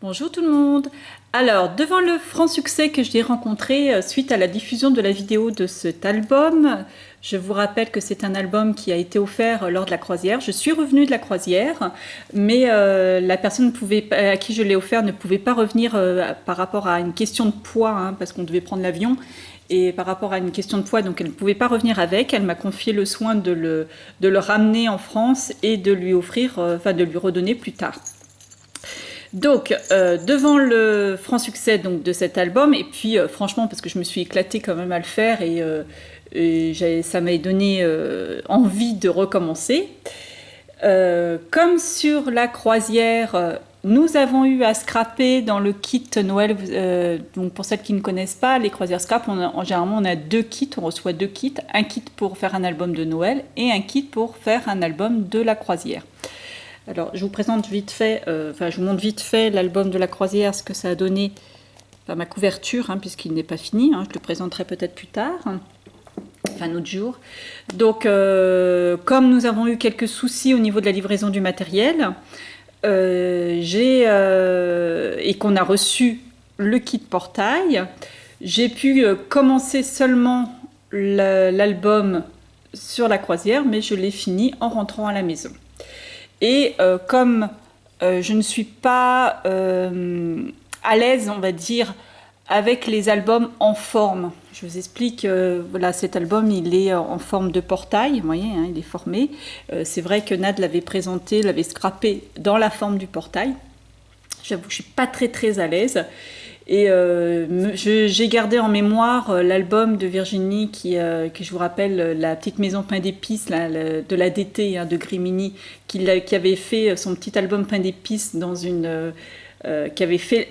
Bonjour tout le monde. Alors, devant le franc succès que j'ai rencontré suite à la diffusion de la vidéo de cet album, je vous rappelle que c'est un album qui a été offert lors de la croisière. Je suis revenue de la croisière, mais la personne à qui je l'ai offert ne pouvait pas revenir par rapport à une question de poids, hein, parce qu'on devait prendre l'avion. Et par rapport à une question de poids, donc elle ne pouvait pas revenir avec. Elle m'a confié le soin de le ramener en France et de lui offrir, de lui redonner plus tard. Donc, devant le franc succès donc, de cet album, et puis franchement, parce que je me suis éclatée quand même à le faire et ça m'a donné envie de recommencer. Comme sur la croisière, nous avons eu à scraper dans le kit Noël. Donc pour celles qui ne connaissent pas, les croisières scrap, généralement on a deux kits, on reçoit deux kits. Un kit pour faire un album de Noël et un kit pour faire un album de la croisière. Alors, je vous présente vite fait, je vous montre vite fait l'album de la croisière, ce que ça a donné, ma couverture, hein, puisqu'il n'est pas fini. Hein, je le présenterai peut-être plus tard, un autre jour. Donc, comme nous avons eu quelques soucis au niveau de la livraison du matériel, et qu'on a reçu le kit portail, j'ai pu commencer seulement l'album sur la croisière, mais je l'ai fini en rentrant à la maison. Et comme je ne suis pas à l'aise, on va dire, avec les albums en forme. Je vous explique, voilà, cet album, il est en forme de portail, vous voyez, hein, il est formé. C'est vrai que Nad l'avait présenté, l'avait scrappé dans la forme du portail. J'avoue que je ne suis pas très à l'aise. Et j'ai gardé en mémoire l'album de Virginie qui je vous rappelle, la petite maison pain d'épices de l'ADT, hein, de Grimini, qui avait fait son petit album pain d'épices qui avait fait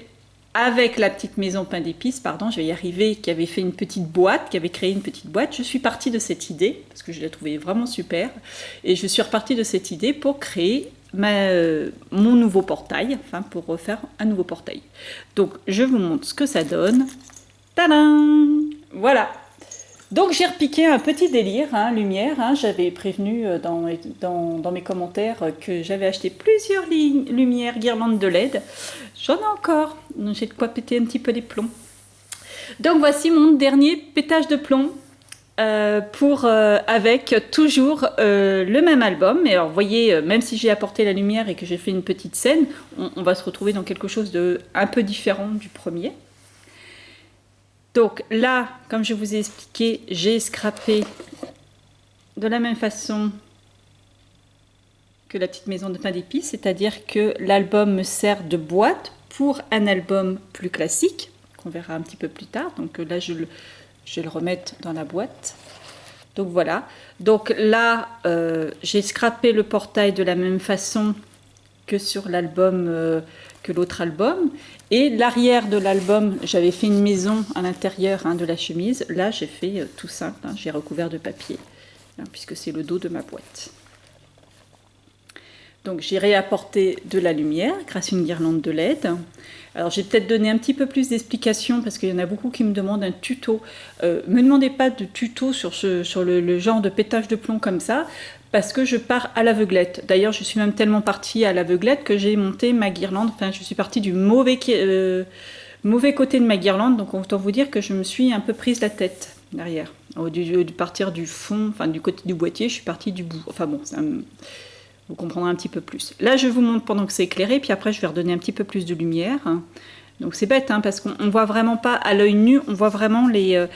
avec la petite maison pain d'épices, pardon, je vais y arriver, qui avait fait une petite boîte, qui avait créé une petite boîte. Je suis partie de cette idée, parce que je la trouvais vraiment super, et je suis repartie de cette idée pour créer mon nouveau portail, pour refaire un nouveau portail. Donc je vous montre ce que ça donne. Tadam! Voilà. Donc j'ai repiqué un petit délire, hein, lumière. Hein. J'avais prévenu dans mes commentaires que j'avais acheté plusieurs lumières, guirlandes de LED. J'en ai encore. J'ai de quoi péter un petit peu les plombs. Donc voici mon dernier pétage de plomb. Avec toujours le même album. Mais alors, vous voyez, même si j'ai apporté la lumière et que j'ai fait une petite scène, on va se retrouver dans quelque chose de un peu différent du premier. Donc là, comme je vous ai expliqué, j'ai scrappé de la même façon que la petite maison de pain d'épices, c'est-à-dire que l'album me sert de boîte pour un album plus classique, qu'on verra un petit peu plus tard. Donc là, je vais le remettre dans la boîte. Donc voilà. Donc là, j'ai scrappé le portail de la même façon que sur l'album, que l'autre album. Et l'arrière de l'album, j'avais fait une maison à l'intérieur, hein, de la chemise. Là, j'ai fait tout simple. Hein, j'ai recouvert de papier, hein, puisque c'est le dos de ma boîte. Donc j'ai réapporté de la lumière grâce à une guirlande de LED. Alors j'ai peut-être donné un petit peu plus d'explications parce qu'il y en a beaucoup qui me demandent un tuto. Me demandez pas de tuto sur le genre de pétage de plomb comme ça, parce que je pars à l'aveuglette. D'ailleurs je suis même tellement partie à l'aveuglette que j'ai monté ma guirlande, enfin je suis partie du mauvais côté de ma guirlande, donc autant vous dire que je me suis un peu prise la tête derrière. Au lieu de partir du fond, enfin du côté du boîtier, je suis partie du bout. Enfin bon, vous comprendrez un petit peu plus. Là, je vous montre pendant que c'est éclairé, puis après, je vais redonner un petit peu plus de lumière. Donc c'est bête, hein, parce qu'on ne voit vraiment pas à l'œil nu, on voit vraiment les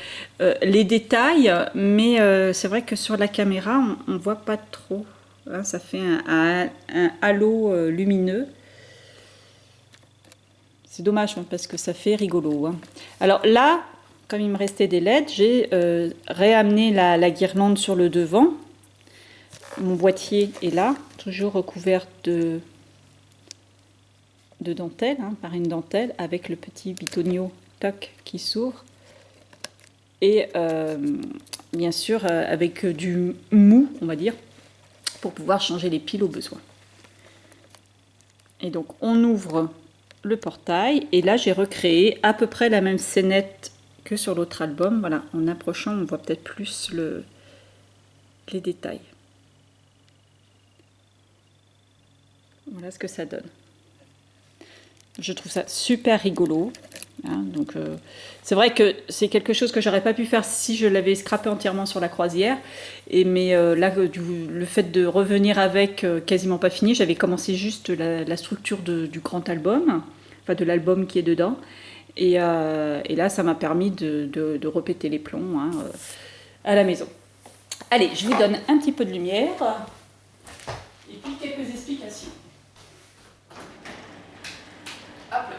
détails, mais c'est vrai que sur la caméra, on ne voit pas trop. Hein, ça fait un halo lumineux. C'est dommage, hein, parce que ça fait rigolo. Hein. Alors là, comme il me restait des LED, j'ai réamené la guirlande sur le devant. Mon boîtier est là, toujours recouvert de dentelle, hein, par une dentelle, avec le petit bitonio toc qui s'ouvre. Et bien sûr, avec du mou, on va dire, pour pouvoir changer les piles au besoin. Et donc, on ouvre le portail. Et là, j'ai recréé à peu près la même scénette que sur l'autre album. Voilà, en approchant, on voit peut-être plus les détails. Voilà ce que ça donne. Je trouve ça super rigolo. Hein, donc, c'est vrai que c'est quelque chose que j'aurais pas pu faire si je l'avais scrappé entièrement sur la croisière. Mais là, le fait de revenir avec quasiment pas fini, j'avais commencé juste la structure du grand album, enfin de l'album qui est dedans. Et là, ça m'a permis de repéter les plombs hein, à la maison. Allez, je vous donne un petit peu de lumière et puis quelques explications. Hop là.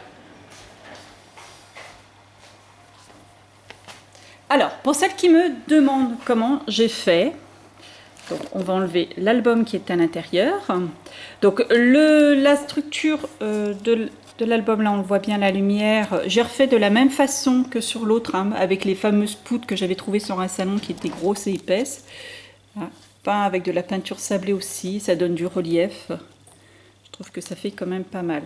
Alors, pour celles qui me demandent comment j'ai fait, donc on va enlever l'album qui est à l'intérieur. Donc la structure de l'album, là on le voit bien la lumière, j'ai refait de la même façon que sur l'autre, hein, avec les fameuses poutres que j'avais trouvées sur un salon qui étaient grosses et épaisses. Voilà. Peint avec de la peinture sablée aussi, ça donne du relief. Je trouve que ça fait quand même pas mal.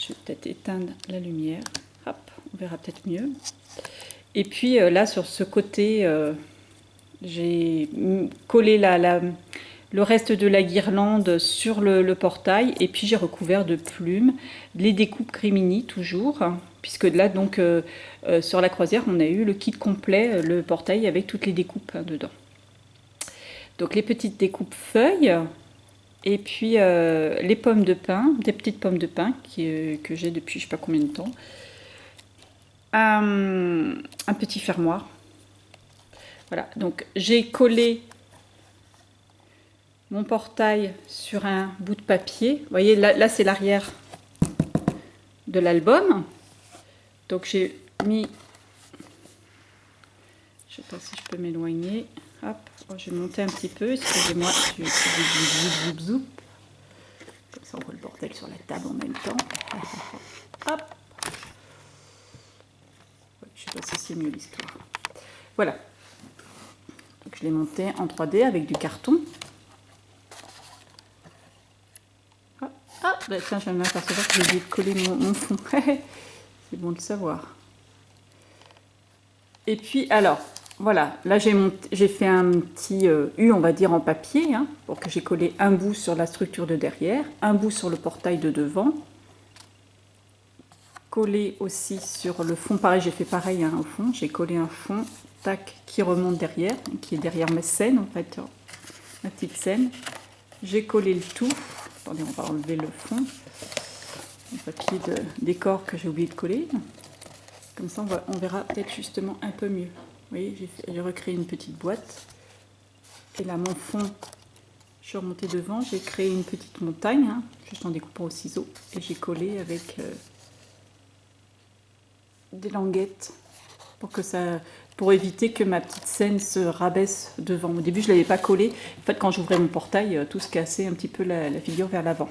Je vais peut-être éteindre la lumière. Hop, on verra peut-être mieux. Et puis là, sur ce côté, j'ai collé le reste de la guirlande sur le portail. Et puis j'ai recouvert de plumes, les découpes Crimini toujours. Puisque là, donc, sur la croisière, on a eu le kit complet, le portail avec toutes les découpes hein, dedans. Donc les petites découpes feuilles. Et puis les pommes de pin, des petites pommes de pin que j'ai depuis je ne sais pas combien de temps. Un petit fermoir. Voilà, donc j'ai collé mon portail sur un bout de papier. Vous voyez, là c'est l'arrière de l'album. Donc j'ai mis... Je ne sais pas si je peux m'éloigner. Hop, oh, je vais monter un petit peu. Excusez-moi, je vais zoup. Comme ça on voit le bordel sur la table en même temps. Hop. Je ne sais pas si c'est mieux l'histoire. Voilà. Donc je l'ai monté en 3D avec du carton. Ah, bah tiens, je viens de m'apercevoir que j'ai oublié de coller mon fond. C'est bon de savoir. Et puis, alors, voilà. Là, j'ai fait un petit U, on va dire, en papier, hein, pour que j'ai collé un bout sur la structure de derrière, un bout sur le portail de devant. Collé aussi sur le fond, pareil, j'ai fait pareil hein, au fond. J'ai collé un fond, tac, qui remonte derrière, qui est derrière ma scène, en fait, ma petite scène. J'ai collé le tout. Attendez, on va enlever le fond. Le papier de décor que j'ai oublié de coller. Comme ça, on verra peut-être justement un peu mieux. Vous voyez, j'ai recréé une petite boîte. Et là, mon fond, je suis remontée devant. J'ai créé une petite montagne, hein, juste en découpant au ciseau. Et j'ai collé avec des languettes pour éviter que ma petite scène se rabaisse devant. Au début, je ne l'avais pas collé. En fait, quand j'ouvrais mon portail, tout se cassait un petit peu la figure vers l'avant.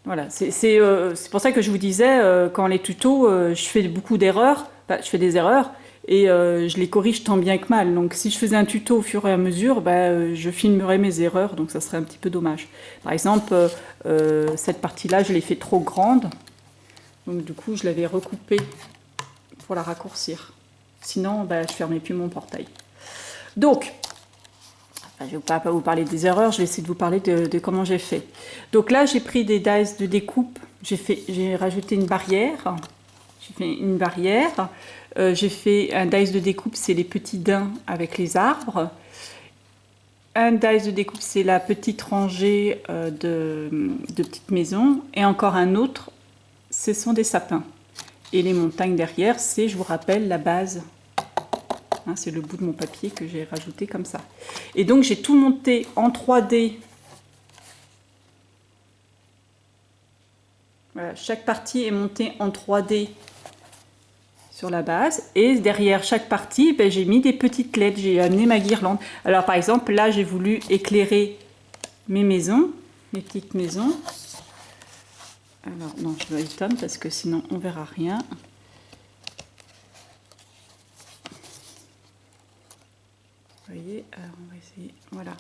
Voilà, c'est pour ça que je vous disais, quand les tutos, je fais beaucoup d'erreurs, je fais des erreurs, et je les corrige tant bien que mal. Donc si je faisais un tuto au fur et à mesure, je filmerais mes erreurs, donc ça serait un petit peu dommage. Par exemple, cette partie-là, je l'ai fait trop grande, donc du coup, je l'avais recoupée pour la raccourcir. Sinon, je ne fermais plus mon portail. Donc, je ne vais pas vous parler des erreurs, je vais essayer de vous parler de comment j'ai fait. Donc là, j'ai pris des dies de découpe, j'ai rajouté une barrière. J'ai fait une barrière. J'ai fait un dice de découpe, c'est les petits daims avec les arbres. Un dice de découpe, c'est la petite rangée de petites maisons. Et encore un autre, ce sont des sapins. Et les montagnes derrière, c'est, je vous rappelle, la base. Hein, c'est le bout de mon papier que j'ai rajouté comme ça. Et donc, j'ai tout monté en 3D. Voilà, chaque partie est montée en 3D sur la base. Et derrière chaque partie, j'ai mis des petites LED. J'ai amené ma guirlande. Alors, par exemple, là, j'ai voulu éclairer mes maisons, mes petites maisons. Alors, non, je dois éteindre parce que sinon, on verra rien. Vous voyez, alors on va essayer, voilà.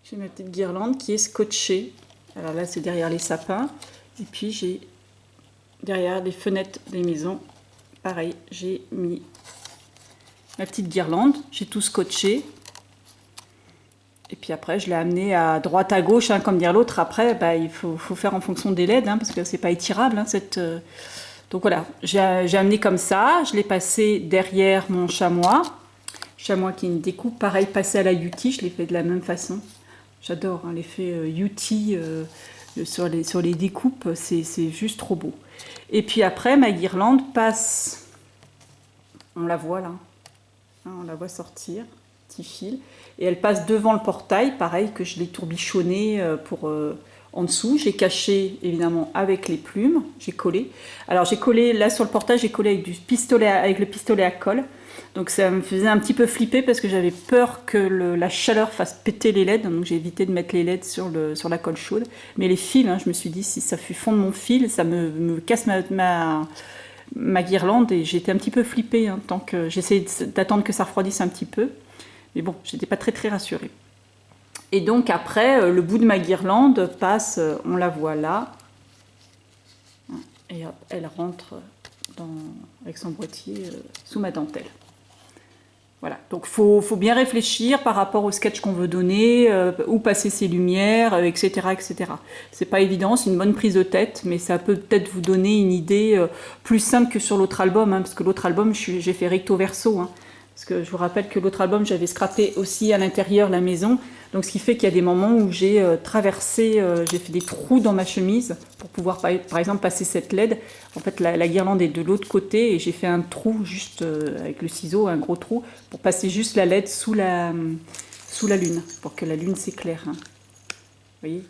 J'ai ma petite guirlande qui est scotchée. Alors là, c'est derrière les sapins. Et puis, j'ai derrière les fenêtres des maisons, pareil, j'ai mis ma petite guirlande. J'ai tout scotché. Et puis après, je l'ai amené à droite, à gauche, hein, comme dire l'autre. Après, bah, il faut faire en fonction des LED, hein, parce que c'est pas étirable, hein, Donc voilà, j'ai amené comme ça. Je l'ai passé derrière mon chamois. Chamois qui est une découpe, pareil, passé à la Yuti. Je l'ai fait de la même façon. J'adore hein, l'effet Yuti sur les découpes. C'est juste trop beau. Et puis après, ma guirlande passe... On la voit là. Hein, on la voit sortir. Petit fil. Et elle passe devant le portail, pareil que je l'ai tourbichonné en dessous. J'ai caché évidemment avec les plumes, j'ai collé. Alors j'ai collé là sur le portail, j'ai collé avec le pistolet à colle. Donc ça me faisait un petit peu flipper parce que j'avais peur que la chaleur fasse péter les LED. Donc j'ai évité de mettre les LED sur la colle chaude. Mais les fils, hein, je me suis dit si ça fut fondre mon fil, ça me casse ma guirlande. Et j'étais un petit peu flippée hein, tant que j'essayais d'attendre que ça refroidisse un petit peu. Mais bon, j'étais pas très rassurée. Et donc après, le bout de ma guirlande passe, on la voit là. Et hop, elle rentre avec son boîtier sous ma dentelle. Voilà, donc faut bien réfléchir par rapport au sketch qu'on veut donner, où passer ses lumières, etc. etc. C'est pas évident, c'est une bonne prise de tête, mais ça peut peut-être vous donner une idée plus simple que sur l'autre album, hein, parce que l'autre album, j'ai fait recto verso, hein. Parce que je vous rappelle que l'autre album, j'avais scrappé aussi à l'intérieur la maison. Donc ce qui fait qu'il y a des moments où j'ai traversé, j'ai fait des trous dans ma chemise pour pouvoir par exemple passer cette LED. En fait la guirlande est de l'autre côté et j'ai fait un trou juste avec le ciseau, un gros trou, pour passer juste la LED sous la lune, pour que la lune s'éclaire. Hein. Vous voyez,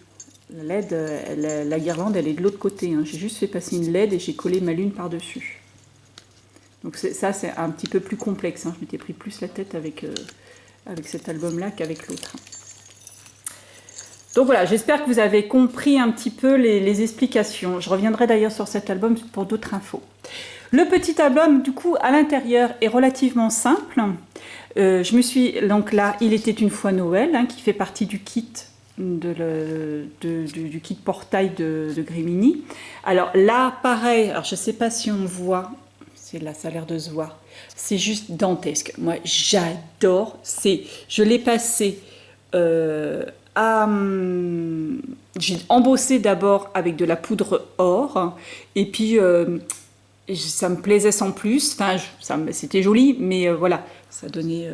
la LED, la guirlande elle est de l'autre côté. Hein. J'ai juste fait passer une LED et j'ai collé ma lune par-dessus. Donc ça, c'est un petit peu plus complexe. Hein. Je m'étais pris plus la tête avec cet album-là qu'avec l'autre. Donc voilà, j'espère que vous avez compris un petit peu les explications. Je reviendrai d'ailleurs sur cet album pour d'autres infos. Le petit album, du coup, à l'intérieur est relativement simple. Donc là, il était une fois Noël, hein, qui fait partie du kit du kit portail de Grimini. Alors là, pareil, alors je ne sais pas si on voit... Là, ça a l'air de se voir. C'est juste dantesque. Moi, j'adore. Je l'ai passé j'ai embossé d'abord avec de la poudre or. Et puis, ça me plaisait sans plus. Enfin, c'était joli, mais voilà. Ça donnait...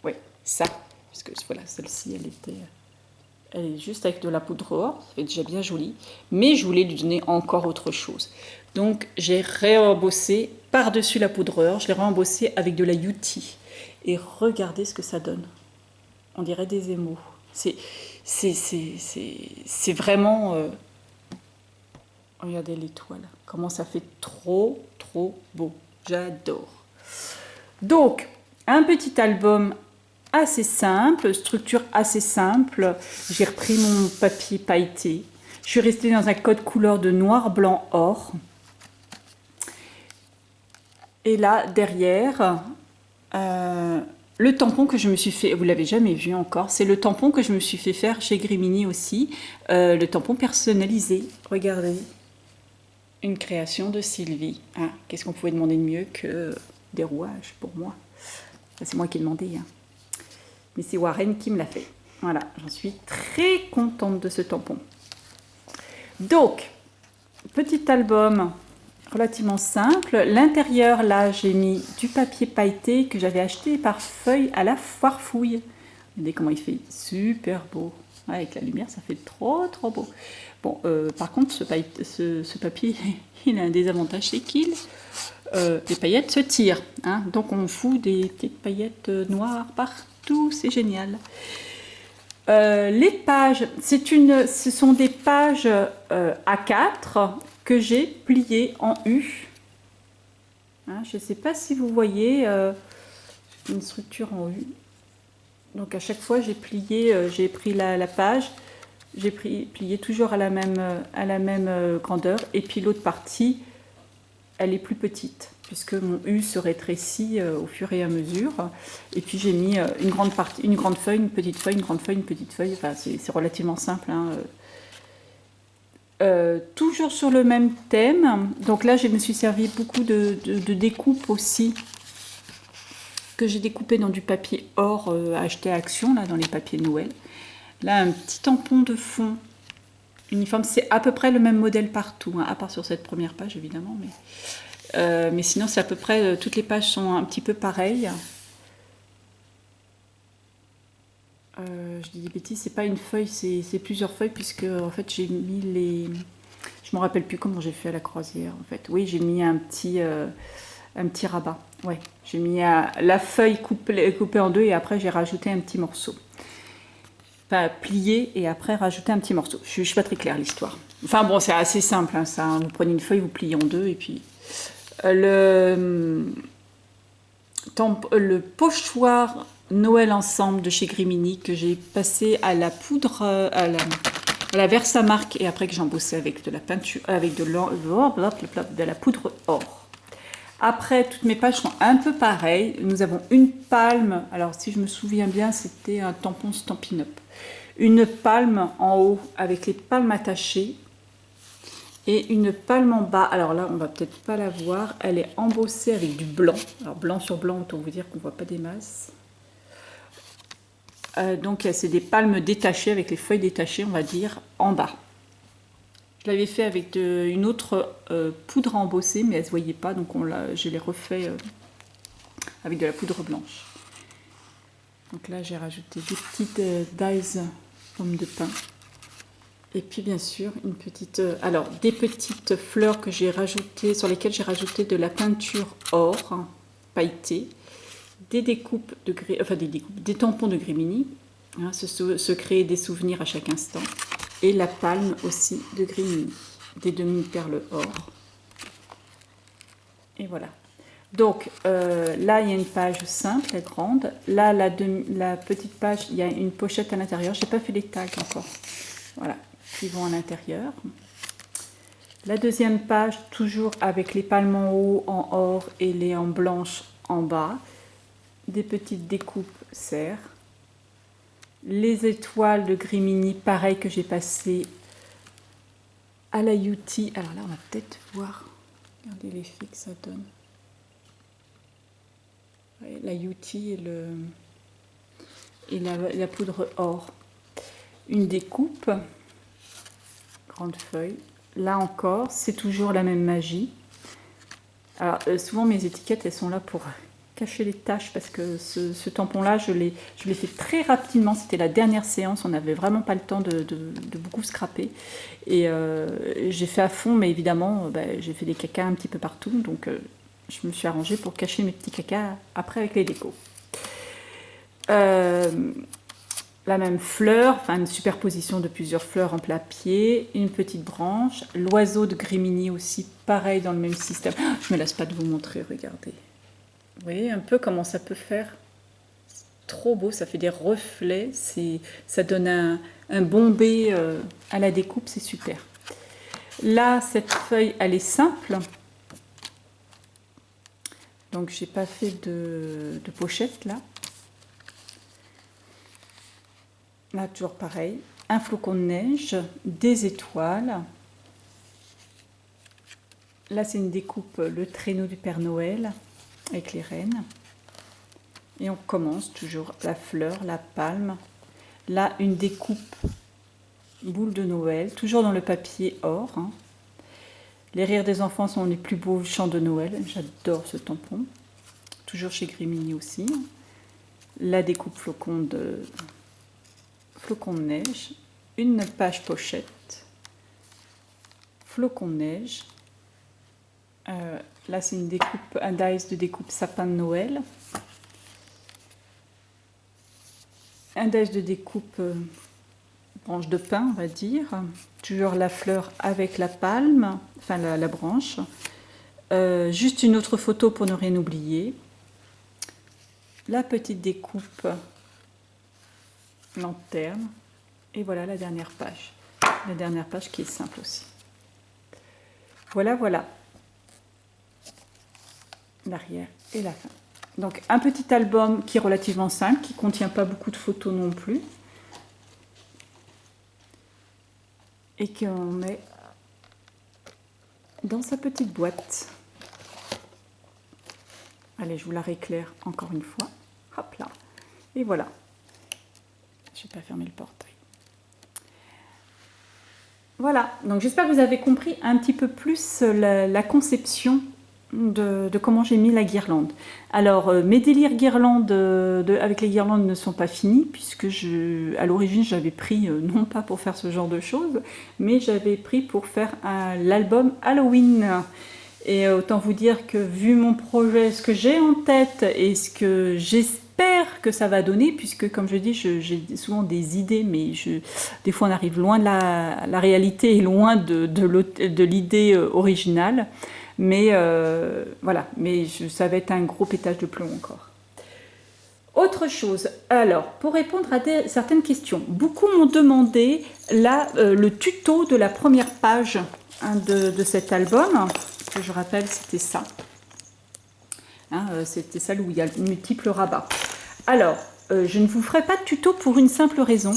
ouais, ça. Parce que voilà, celle-ci, elle est juste avec de la poudre or. Ça fait déjà bien joli. Mais je voulais lui donner encore autre chose. Donc j'ai réembossé par-dessus la poudre or, je l'ai réembossé avec de la Yuti. Et regardez ce que ça donne. On dirait des émaux. C'est vraiment... regardez l'étoile. Comment ça fait trop beau. J'adore. Donc, un petit album assez simple, structure assez simple. J'ai repris mon papier pailleté. Je suis restée dans un code couleur de noir, blanc, or. Et là, derrière, le tampon que je me suis fait, vous l'avez jamais vu encore, c'est le tampon que je me suis fait faire chez Grimini aussi, le tampon personnalisé. Regardez, une création de Sylvie. Hein, qu'est-ce qu'on pouvait demander de mieux que des rouages pour moi? C'est moi qui ai demandé, hein. Mais c'est Warren qui me l'a fait. Voilà, j'en suis très contente de ce tampon. Donc, petit album relativement simple. L'intérieur, là, j'ai mis du papier pailleté que j'avais acheté par feuille à la foire fouille. Regardez comment il fait super beau. Ouais, avec la lumière, ça fait trop beau. Bon, par contre, ce papier, il a un désavantage, c'est qu'il les paillettes se tirent. Hein, donc, on fout des petites paillettes noires partout. C'est génial. Les pages, ce sont des pages A4 que j'ai pliées en U. Hein, je ne sais pas si vous voyez une structure en U. Donc à chaque fois j'ai pris la page, j'ai plié toujours à la même grandeur. Et puis l'autre partie, elle est plus petite, puisque mon U se rétrécit au fur et à mesure. Et puis j'ai mis une grande feuille, une petite feuille, une grande feuille, une petite feuille. Enfin, c'est relativement simple. Hein. Toujours sur le même thème. Donc là, je me suis servi beaucoup de découpe aussi que j'ai découpé dans du papier or acheté à Action, là, dans les papiers de Noël. Là, un petit tampon de fond uniforme. C'est à peu près le même modèle partout, hein, à part sur cette première page, évidemment. Mais sinon, c'est à peu près... toutes les pages sont un petit peu pareilles. Je dis des bêtises, c'est pas une feuille, c'est plusieurs feuilles, puisque en fait j'ai mis les... Je me rappelle plus comment j'ai fait à la croisière en fait. Oui, j'ai mis un petit rabat. Ouais, j'ai mis la feuille coupée en deux et après j'ai rajouté un petit morceau. Enfin, plié et après rajouter un petit morceau. Je suis pas très claire l'histoire. Enfin bon, c'est assez simple, hein, ça. Vous prenez une feuille, vous pliez en deux et puis... le pochoir Noël ensemble de chez Grimini que j'ai passé à la poudre, à la Versamark et après que j'ai embossé avec de la peinture, avec de la poudre or. Après, toutes mes pages sont un peu pareilles. Nous avons une palme, alors si je me souviens bien, c'était un tampon Stampin' Up. Une palme en haut avec les palmes attachées et une palme en bas. Alors là, on va peut-être pas la voir. Elle est embossée avec du blanc. Alors blanc sur blanc, autant vous dire qu'on voit pas des masses. Donc c'est des palmes détachées avec les feuilles détachées, on va dire, en bas. Je l'avais fait avec une autre poudre embossée, mais elle ne se voyait pas, donc je l'ai refait avec de la poudre blanche. Donc là, j'ai rajouté des petites dies pommes de pin. Et puis bien sûr, une petite... des petites fleurs que j'ai rajoutées, sur lesquelles j'ai rajouté de la peinture or, hein, pailletée. Des découpes des tampons de Grimini, hein, se créer des souvenirs à chaque instant, et la palme aussi de Grimini, des demi-perles or. Et voilà. Donc là, il y a une page simple, la grande. Là, la petite page, il y a une pochette à l'intérieur. Je n'ai pas fait les tags encore. Voilà, qui vont à l'intérieur. La deuxième page, toujours avec les palmes en haut, en or, et les en blanche en bas. Des petites découpes serres, les étoiles de Grimini, pareil que j'ai passé à la UT. Alors là, on va peut-être voir, regardez l'effet que ça donne. Ouais, la UT et la poudre or. Une découpe, grande feuille. Là encore, c'est toujours la même magie. Alors souvent mes étiquettes, elles sont là pour cacher les taches parce que ce tampon-là, je l'ai fait très rapidement. C'était la dernière séance, on n'avait vraiment pas le temps de beaucoup scraper. Et j'ai fait à fond, mais évidemment, j'ai fait des cacas un petit peu partout. Donc je me suis arrangée pour cacher mes petits cacas après avec les décos. La même fleur, enfin une superposition de plusieurs fleurs en plat-pied, une petite branche, l'oiseau de Grimini aussi, pareil dans le même système. Je me lasse pas de vous montrer, regardez. Vous voyez un peu comment ça peut faire. C'est trop beau, ça fait des reflets, ça donne un bombé à la découpe, c'est super. Là, cette feuille, elle est simple. Donc, j'ai pas fait de pochette là. Là, toujours pareil. Un flocon de neige, des étoiles. Là, c'est une découpe, le traîneau du Père Noël avec les rennes. Et on commence toujours la fleur, la palme. Là, une découpe boule de Noël, toujours dans le papier or. Hein. Les rires des enfants sont les plus beaux chants de Noël. J'adore ce tampon. Toujours chez Grimini aussi. La découpe flocon de neige. Une page pochette. Flocon de neige. Là, c'est une découpe, un dice de découpe sapin de Noël. Un dice de découpe branche de pin, on va dire. Toujours la fleur avec la palme, enfin la branche. Juste une autre photo pour ne rien oublier. La petite découpe lanterne. Et voilà la dernière page. La dernière page qui est simple aussi. Voilà, voilà. L'arrière et la fin. Donc un petit album qui est relativement simple, qui ne contient pas beaucoup de photos non plus. Et qu'on met dans sa petite boîte. Allez, je vous la rééclaire encore une fois. Hop là. Et voilà. Je vais pas fermer le portail. Voilà, donc j'espère que vous avez compris un petit peu plus la conception de comment j'ai mis la guirlande. Alors, mes délires guirlandes avec les guirlandes ne sont pas finis, puisque à l'origine, j'avais pris, non pas pour faire ce genre de choses, mais j'avais pris pour faire l'album Halloween. Et autant vous dire que vu mon projet, ce que j'ai en tête et ce que j'espère que ça va donner, puisque comme je dis, j'ai souvent des idées, mais des fois on arrive loin de la réalité et loin de l'idée originale. Mais voilà, mais ça va être un gros pétage de plomb encore. Autre chose, alors, pour répondre à certaines questions, beaucoup m'ont demandé le tuto de la première page de cet album, que je rappelle, c'était ça. C'était celle où il y a multiples rabats. Alors, je ne vous ferai pas de tuto pour une simple raison,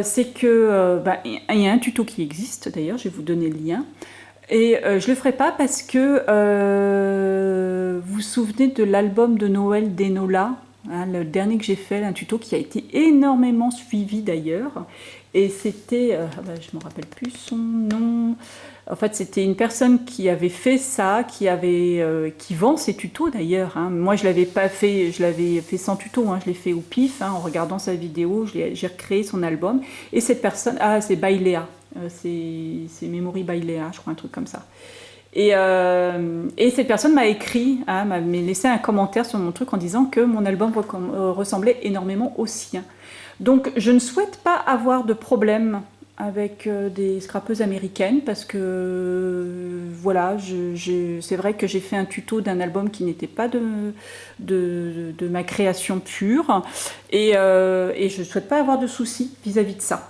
c'est que il y a un tuto qui existe, d'ailleurs, je vais vous donner le lien. Et je ne le ferai pas parce que vous vous souvenez de l'album de Noël d'Enola, le dernier que j'ai fait, un tuto qui a été énormément suivi d'ailleurs. Et c'était, je ne me rappelle plus son nom. En fait, c'était une personne qui avait fait ça, qui vend ses tutos d'ailleurs. Moi, je l'avais pas fait, je l'avais fait sans tuto, je l'ai fait au pif, en regardant sa vidéo, j'ai recréé son album. Et cette personne, c'est Bailea. C'est Memory by Léa, je crois, un truc comme ça. Et cette personne m'a écrit, m'a laissé un commentaire sur mon truc en disant que mon album ressemblait énormément au sien. Donc je ne souhaite pas avoir de problème avec des scrappeuses américaines parce que voilà, c'est vrai que j'ai fait un tuto d'un album qui n'était pas de ma création pure et je ne souhaite pas avoir de soucis vis-à-vis de ça.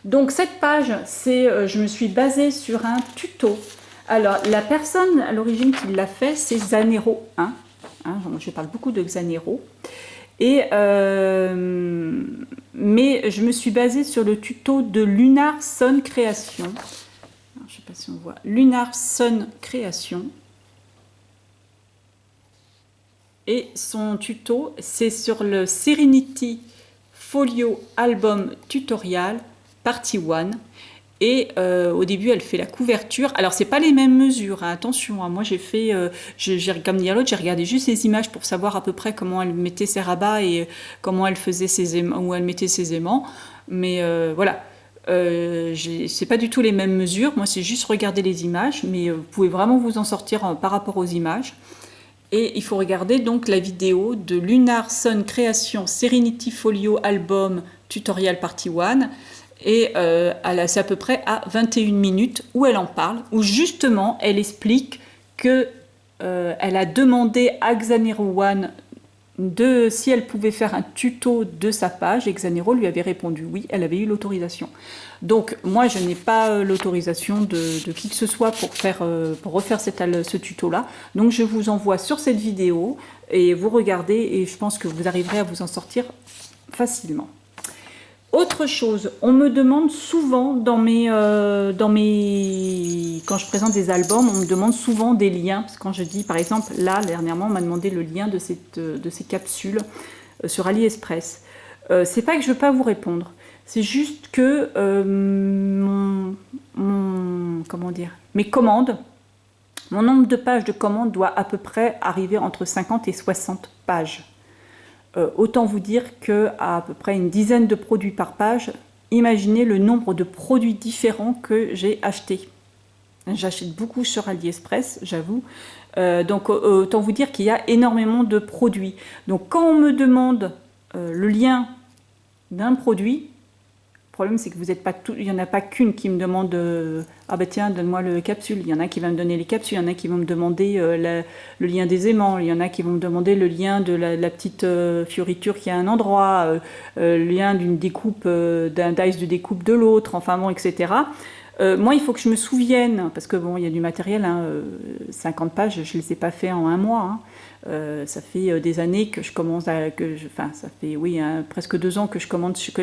Donc cette page, je me suis basée sur un tuto. Alors la personne à l'origine qui l'a fait, c'est Xanero 1. Je parle beaucoup de Xanero. Mais je me suis basée sur le tuto de Lunar Sun Création. Alors, je ne sais pas si on voit. Lunar Sun Création. Et son tuto, c'est sur le Serenity Folio Album Tutorial. Partie 1 et au début elle fait la couverture. Alors c'est pas les mêmes mesures, attention, moi j'ai fait comme dire l'autre, j'ai regardé juste les images pour savoir à peu près comment elle mettait ses rabats et comment elle faisait ses aimants, où elle mettait ses aimants, mais voilà, c'est pas du tout les mêmes mesures, moi c'est juste regarder les images, mais vous pouvez vraiment vous en sortir par rapport aux images. Et il faut regarder donc la vidéo de Lunar Sun Création Serenity Folio Album Tutorial Partie 1. Et c'est à peu près à 21 minutes où elle en parle, où justement elle explique que elle a demandé à Xanero One si elle pouvait faire un tuto de sa page, et Xanero lui avait répondu oui, elle avait eu l'autorisation. Donc moi je n'ai pas l'autorisation de qui que ce soit pour refaire ce tuto-là, donc je vous envoie sur cette vidéo et vous regardez et je pense que vous arriverez à vous en sortir facilement. Autre chose, on me demande souvent quand je présente des albums, on me demande souvent des liens. Parce que quand je dis, par exemple, là, dernièrement, on m'a demandé le lien de ces capsules sur AliExpress. C'est pas que je veux pas vous répondre. C'est juste que mes commandes, mon nombre de pages de commandes doit à peu près arriver entre 50 et 60 pages. Autant vous dire qu'à peu près une dizaine de produits par page, imaginez le nombre de produits différents que j'ai achetés. J'achète beaucoup sur AliExpress, j'avoue. Donc autant vous dire qu'il y a énormément de produits. Donc quand on me demande le lien d'un produit, le problème c'est que vous n'êtes pas il n'y en a pas qu'une qui me demande ah bah tiens donne-moi le capsule, il y en a qui va me donner les capsules, il y en a qui vont me demander le lien des aimants, il y en a qui vont me demander le lien de la petite fioriture qui a un endroit, le lien d'une découpe d'un dice de découpe de l'autre, enfin bon etc. Moi, il faut que je me souvienne, parce que bon, il y a du matériel, hein, 50 pages, je ne les ai pas fait en un mois. Hein. Ça fait des années que je commence enfin, ça fait oui, hein, presque 2 ans que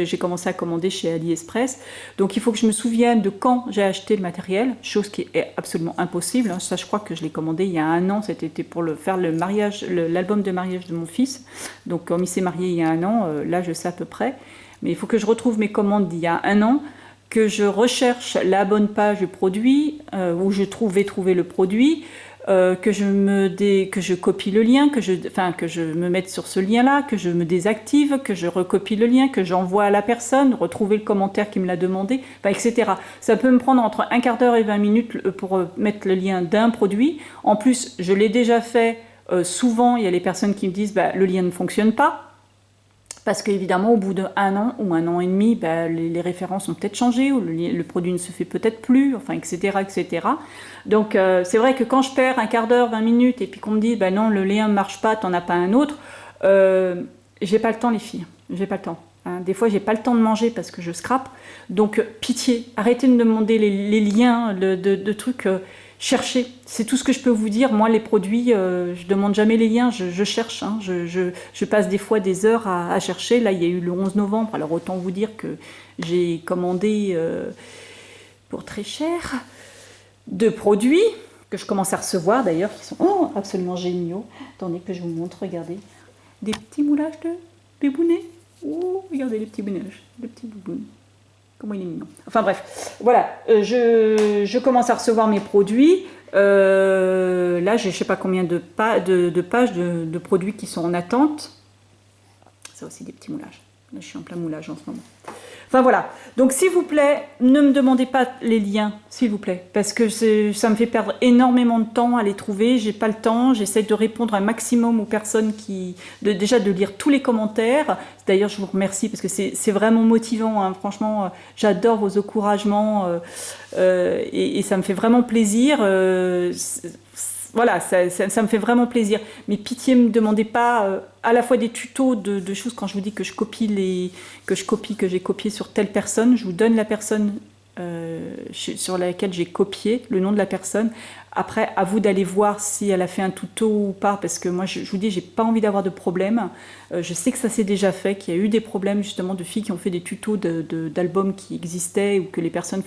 j'ai commencé à commander chez AliExpress. Donc, il faut que je me souvienne de quand j'ai acheté le matériel, chose qui est absolument impossible. Hein. Ça, je crois que je l'ai commandé il y a 1 an. C'était pour faire le mariage, l'album de mariage de mon fils. Donc, comme il s'est marié il y a 1 an, là, je sais à peu près. Mais il faut que je retrouve mes commandes d'il y a 1 an, que je recherche la bonne page du produit, où je vais trouver le produit, que je copie le lien, que je me mette sur ce lien-là, que je me désactive, que je recopie le lien, que j'envoie à la personne, retrouver le commentaire qui me l'a demandé, enfin, etc. Ça peut me prendre entre 1/4 d'heure et 20 minutes pour mettre le lien d'un produit. En plus, je l'ai déjà fait. Souvent, il y a les personnes qui me disent bah, le lien ne fonctionne pas. Parce qu'évidemment, au bout d'1 an ou 1 an et demi, bah, les références ont peut-être changé, ou le produit ne se fait peut-être plus, enfin, etc., etc. Donc, c'est vrai que quand je perds 1/4 d'heure, 20 minutes, et puis qu'on me dit, bah non, le lien ne marche pas, t'en as pas un autre, j'ai pas le temps, les filles, j'ai pas le temps. Hein. Des fois, j'ai pas le temps de manger parce que je scrape. Donc, pitié, arrêtez de me demander les liens de trucs. Cherchez, c'est tout ce que je peux vous dire. Moi, les produits, je demande jamais les liens, je cherche. Hein. Je passe des fois des heures à chercher. Là, il y a eu le 11 novembre, alors autant vous dire que j'ai commandé pour très cher 2 produits que je commence à recevoir d'ailleurs, qui sont absolument géniaux. Attendez que je vous montre, regardez. Des petits moulages de bébounets. Oh, regardez les petits moulages, les petits boubounes. Comment il est mignon. Enfin bref, voilà, je commence à recevoir mes produits. Là, j'ai je ne sais pas combien de pages de produits qui sont en attente. Ça aussi, des petits moulages. Là, je suis en plein moulage en ce moment. Enfin voilà, donc s'il vous plaît, ne me demandez pas les liens, s'il vous plaît, parce que ça me fait perdre énormément de temps à les trouver, j'ai pas le temps, j'essaie de répondre un maximum aux personnes déjà de lire tous les commentaires. D'ailleurs, je vous remercie parce que c'est vraiment motivant, hein. Franchement, j'adore vos encouragements et ça me fait vraiment plaisir. Voilà, ça me fait vraiment plaisir. Mais pitié, ne me demandez pas à la fois des tutos de choses quand je vous dis que que j'ai copié sur telle personne. Je vous donne la personne sur laquelle j'ai copié, le nom de la personne. Après, à vous d'aller voir si elle a fait un tuto ou pas, parce que moi, je vous dis, j'ai pas envie d'avoir de problème. Je sais que ça s'est déjà fait, qu'il y a eu des problèmes justement de filles qui ont fait des tutos d'albums qui existaient ou que les personnes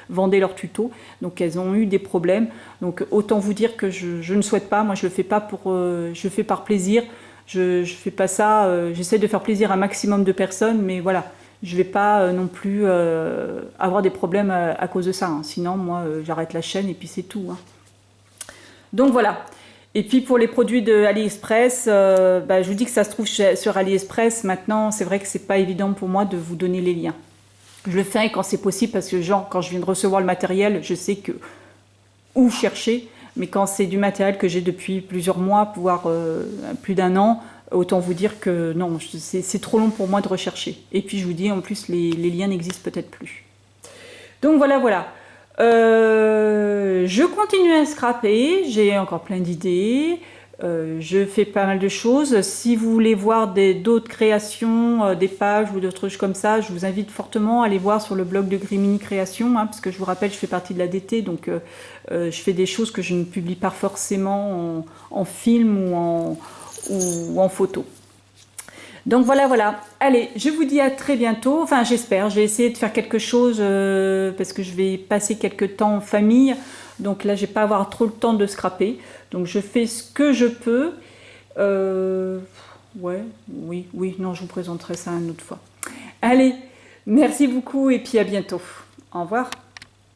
vendaient leurs tutos. Donc, elles ont eu des problèmes. Donc, autant vous dire que je ne souhaite pas. Moi, je le fais pas je le fais par plaisir. Je fais pas ça. J'essaie de faire plaisir à un maximum de personnes, mais voilà. Je vais pas non plus avoir des problèmes à cause de ça. Hein. Sinon, moi, j'arrête la chaîne et puis c'est tout. Hein. Donc voilà. Et puis pour les produits de AliExpress, je vous dis que ça se trouve sur AliExpress. Maintenant, c'est vrai que c'est pas évident pour moi de vous donner les liens. Je le fais quand c'est possible parce que genre quand je viens de recevoir le matériel, je sais où chercher. Mais quand c'est du matériel que j'ai depuis plusieurs mois, voire plus d'1 an, autant vous dire que non, c'est trop long pour moi de rechercher. Et puis je vous dis, en plus, les liens n'existent peut-être plus. Donc voilà. Je continue à scraper, j'ai encore plein d'idées. Je fais pas mal de choses. Si vous voulez voir d'autres créations, des pages ou d'autres trucs comme ça, je vous invite fortement à aller voir sur le blog de Grimini Création, hein, parce que je vous rappelle, je fais partie de l'ADT, donc je fais des choses que je ne publie pas forcément en film ou en photo. Donc voilà. Allez, je vous dis à très bientôt. Enfin, j'espère. J'ai essayé de faire quelque chose parce que je vais passer quelques temps en famille. Donc là, je vais pas avoir trop le temps de scraper. Donc je fais ce que je peux. Non, je vous présenterai ça une autre fois. Allez, merci beaucoup et puis à bientôt. Au revoir.